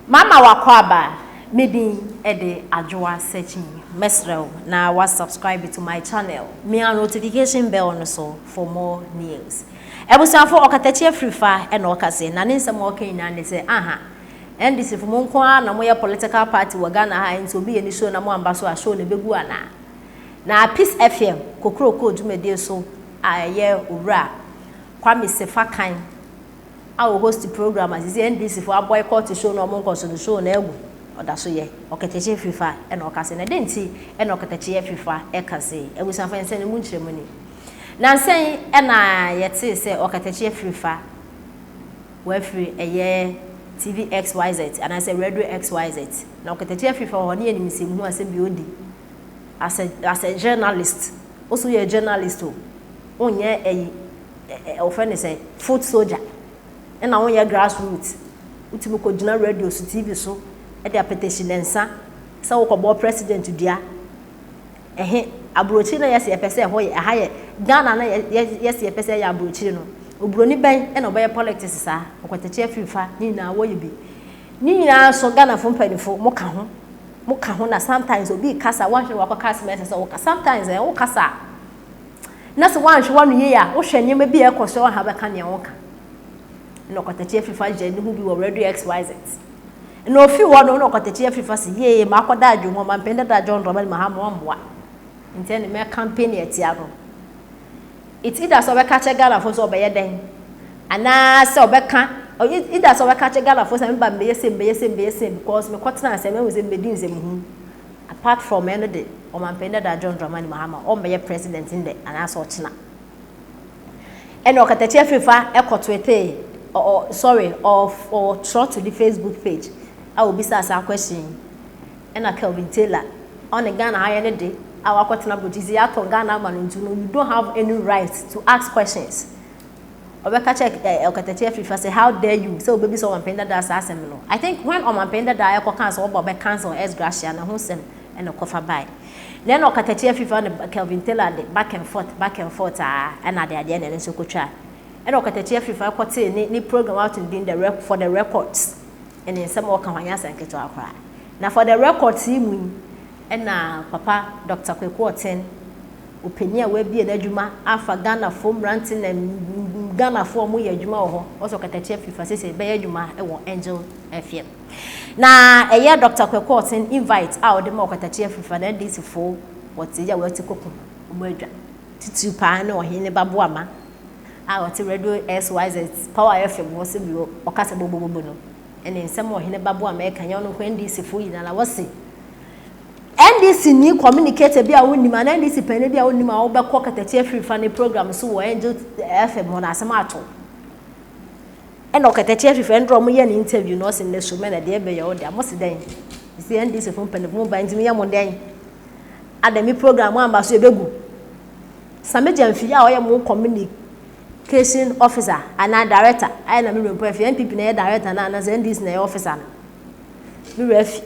Mama wakwaba maybe ede adwoa searching mesrel na wa subscribe to my channel me a notification bell on so for more news ebusanfo okatachi afrifa e na okase na ne nsem okan na ne say aha NDC for mo kwa na mo ye political party wa Ghana ha nso bi ye ni show na mo amba so a show ne begu ana na Peace FM kokroko dwumede so aye owura Kwame Sefakan our host program as NDC for boycott show no mo nkoso no show na egu odaso ye okatachi afrifa e na okase na denti e na okatachi afrifa e kase ebusanfo ense ne mu nkyeremu ni na nsen e na yete se okatachi afrifa wa free eye TV XYZ and I say radio XYZ na okatachi afrifa ho ne enim se mu asem bi odi as a journalist also you a journalist onye offend say foot soldier and na onye grassroots utimi ko gina radio so TV so e dey petition nsa say wo ko bo president dia abrochi na yes pese ho ye aha ye Ghana na yes pese ya abrochi no obroni ben e na obaye politics sa okatachi afrifa ni na wo ye bi ni na so Ghana fo mpanifo mo ka ho na sometimes obi kasa wanhwe wakọ kasa message so sometimes wo kasa na so wanhwe wanu ye ya wo hwe nyema bi e koso ha be ka ne wo ka na okatachi afrifa je ni hu bi wo radio XYZ no fi wo no okatachi afrifa si ye ma akoda adwo ma mpenda da John Robert Mahama mboa intend me campaign etia no it either so be ka che Ghana fo so be ye den ana so be ka either so we catch Ghana for some be yesem because me kwatena asem we say medin sem hu apart from any day o man penda da John Dramani Mahama o be president in there and aso china and okatachi afrifa ekotwete or sorry or throw to the Facebook page I will be say question and a Kelvin Taylor on the Ghana high any day our kwatena bojizi ato Ghana man you don't have any right to ask questions. Obeka check okatachi afrifa say how dare you so baby so mampenda da asem no I think when on mampenda da yakọ cancel oba cancel as gracia na ho sem and okofa by then okatachi afrifa na Kelvin Taylor the back and forth and at the end and so kotwa and okatachi afrifa kwete ni program out in the for the records and in some oka hwanya sanketo akra na for the records mu and na papa Dr. Kwekwoten openia we bi na adwuma afa Ghana fo ranting na Ghana fo mo ye adwuma ho also okatachi afrifa say be adwuma e wo Angel FM na eye Dr. Kwekwoten invite out dem okatachi afrifa na NDC fo what ya we tikoko mo adwa titu pa na ohene babo ama what radio XYZ Power FM wo se bi okasa bobobo no ene nsem ohene babo ama e kanya no ko NDC fo yina na wo se NDC ni communicate bia woni ma na NDC pene bia woni ma wo be ko okatachi afrifa ne program so wo Angel FM ho na asema ato eno okatachi afrifa ndro mo ye ni interview no se ne so me na de be ye wo de amosi den isi NDC fo pene mo ba ntimi ye mo den adami program amba so ebegu sameja mfi a wo ye mo communication officer and director ai na me report NPP na ye director na NDC na ye officer na me ref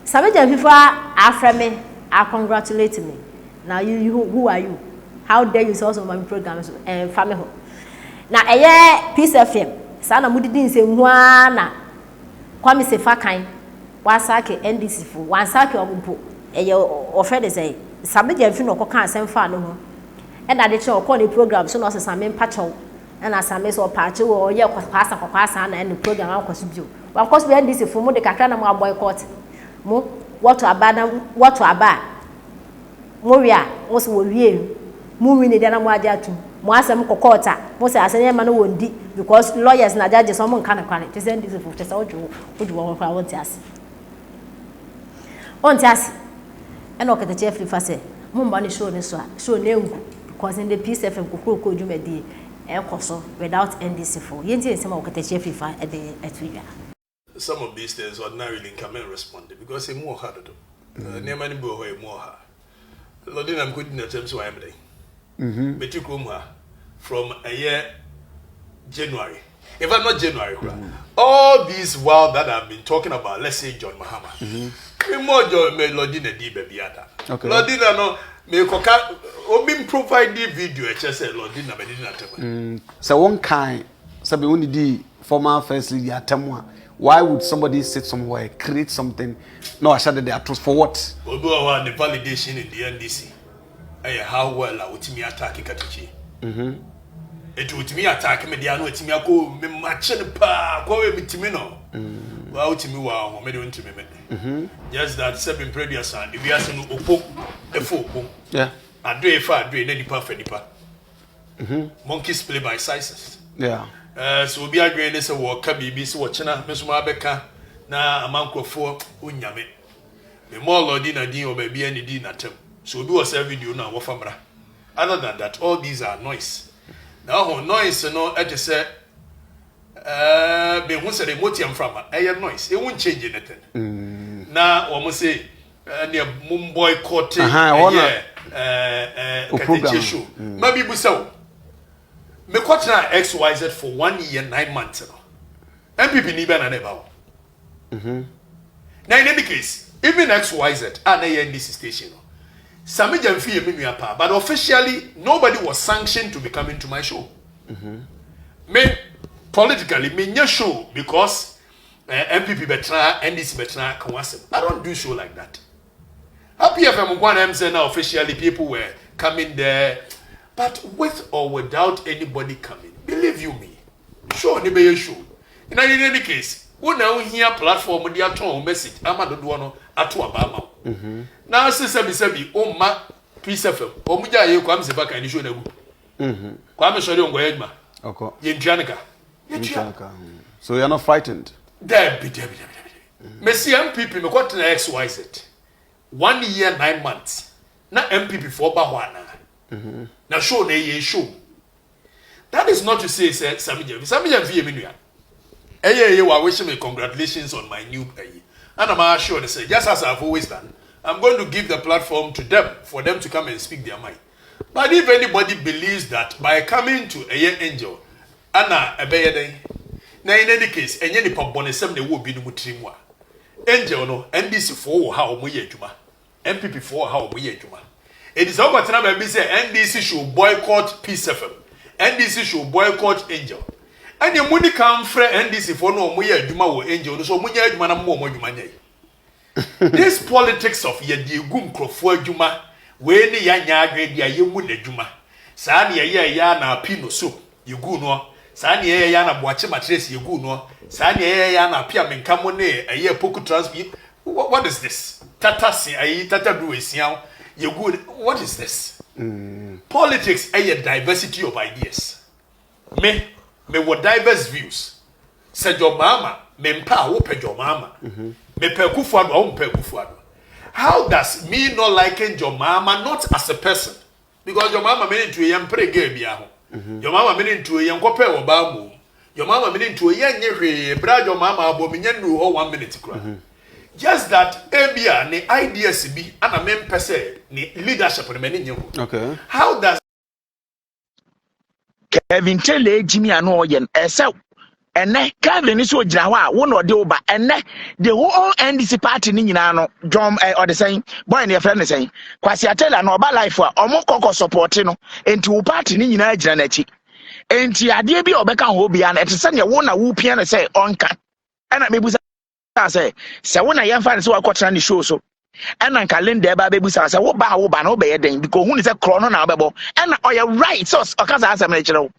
Sameja people after me, I congratulate me. Now you who are you? How dare you also my programs and family home? Now a year Peace FM. Sana mudi din se mwana. Kwame Sefakan. Wasake NDC for wansake obumpo. Eye ofede say Sameja fi no koka asem fa no ho. E na de che okọ the program so no se same pacho. E na same so pacho o ye kwasa na the program akwaso bio. Wa kwaso NDC for mo de kakra na mo boycott. Mo what aba mo wi a mo so wo wie mo wi ne dia na mo aja tu mo asem kokota mo se asem ma no wondi because lawyers na judges so mo nka na kwale te send this for te so ojo wo kwa won ti ase e na okatachi afrifa se mo mba ni show ne so a show ne ngu because in the Peace FM kokoko dwumadi e koso without NDC for yenti nsema okatachi afrifa e de etudwa. Some of these things ordinarily can respond because they more hard to do. Near many boy more hard. Lordin, I'm good in the terms of everything. But you come from a year January. If I'm not January, all these while that I've been talking about, let's say John Mahama. We more John Lordin a D baby ada. Lordin, no, me koka obim provide the video. Just say Lordin a medina. So one kind, sabi only the former first lady atamwa. Why would somebody sit somewhere, create something? No, I said that they are trust for what? We go the validation in the NDC. How well I would me attack Katichi. It would me attack me, the annual Timiako, me matching pa, go with Timino. Well, Timmy, wow, made into me. Just that 7 previous and if you are saying Opo, a folk. Yeah. I do a far, do any pa for any pa. Monkeys play by sizes. Yeah. So be a great as a walk, Kabi, watching Miss Mabeka, na a monk of 4, unyame. The more Lordina D or baby any dinner term. So do us every video now, Wafamra. Other than that, all these are noise. Now, noise, no, I just said, be once a remote from a noise, it won't change anything. Now, almost say, near Boycott, show. Maybe Busso. Me kwatna XYZ for 1 year 9 months. MPP ni ben aneba. Now in any case, even XYZ and NDC station. Sami Jamfi emi pa, but officially nobody was sanctioned to be coming to my show. Me politically me nya show because MPP betra NDC betra kanwasem. I don't do show like that. Happy FM Kwan say now officially people were coming there. But with or without anybody coming, believe you me, sure, they be show. In any case, we now hear platform they are trying message. I'm not doing no at Obama. Now, sabi, oh ma, peace FM. Oh muja ye kwam se back and show na gu. Kwam sorry on goyedma. Okay. Yentranika. So you're not frightened. There be. Messi MPP me kwat na XYZ. 1 year 9 months. Na MPP for Bahwana. Now show na ye show. That is not to say Sami Jamfi Eminuya. Ye wa wish me congratulations on my new pay. And I'm sure they say just as I've always done, I'm going to give the platform to them for them to come and speak their mind. But if anybody believes that by coming to a angel, Anna Ebeyede, now in any case, and any pop bonesem they will be the mutrimwa. Angel no, NDC for how we juma, MPP for how we juma. It is over time and say NDC should boycott Peace FM. NDC should boycott Angel. And your money come from NDC for no more juma or Angel, so munya juma na more juma. This politics of ye gum crofo juma, when the yanya grade ya yemun juma. Sani ya na pino soup, you go no. Sani ya na boache matres, you go no. Sani ya na pia menkamone, a year poku transmit. What is this? Tata si ayi tata do is now. You good. What is this? Politics is a diversity of ideas. Me with diverse views. Said your mama, me mpa wo pe your mama. Me pe kufuado wo pe kufuado. How does me not liking your mama not as a person? Because your mama meaning to yam pre girl bia ho. Your mama meaning to yam kope wo ba mu. Your mama meaning to yen nye hwe bra your mama abo me nya nu ho 1 minute kura. Just that ABA the ideas be and a main person the leadership of okay. How does Kevin Chele Jimmy Anoyen so and Kevin is so Jawa one or the over and the whole NDC party no John or the same boy and your friend is saying Kwasi Atela no about life or more coco supporting into party in Janachi. And tia dear be or Becca Hobby and at send your one a whoop piano say on cat and I may say when I am fine so I got the show so and I can lend there by baby say what ba no be den because who is a chrono now bebo and you're right so okaza as a natural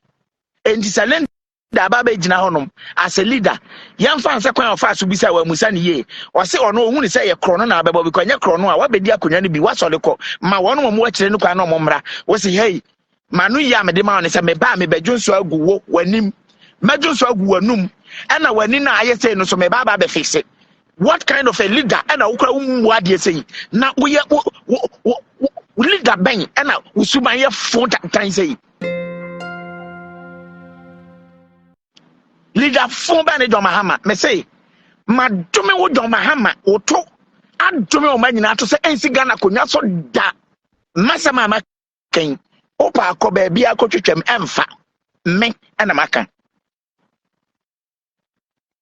and this lend da ba be gina honom as a leader yam fan say kwan of fast bi say wa musa ne ye o say ono who is say chrono now bebo because nya chrono a wa be di akonya ne bi wa so le ko ma wono mo akire ne kwan no mo mra wo say hey manu ya me de ma ne say me ba me bedwonso agu wo wanim medwonso agu wanum and wani na aye say no so me ba be fix it. What kind of a leader and a what you say now we leader bang and we sumaya 4 times say leader 4 bane do mahama me say madome wo do mahama oto adome o manyina to say ensi Ghana konya so da masama makan opa akoba bia akotwetwam emfa me and maka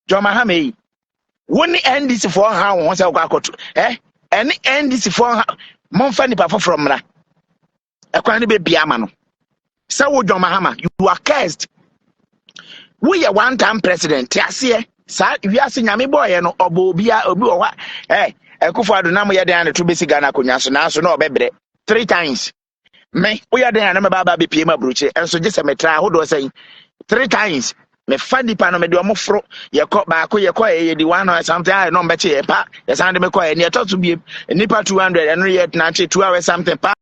do mahama One NDC for how once I got any NDC for Monfani Papa from Ra. A quantity baby Amano. So, John Mahama, you are cursed. We are one time president, Tiasia, Sa wiase nyame boy no obo obi wo ha Akufo Addo na mo ye den to besi Ghana konya so na so na obebre 3 times me wo ye den na me baba be pie ma broche enso je se metra ho do say 3 times me fa nipa no me de omofro ye ko ba ko ye ko ye di one or something I no mbeche ye pa ye sande me ko ye ne to to be nipa 200 eno ye na che 2 hours something pa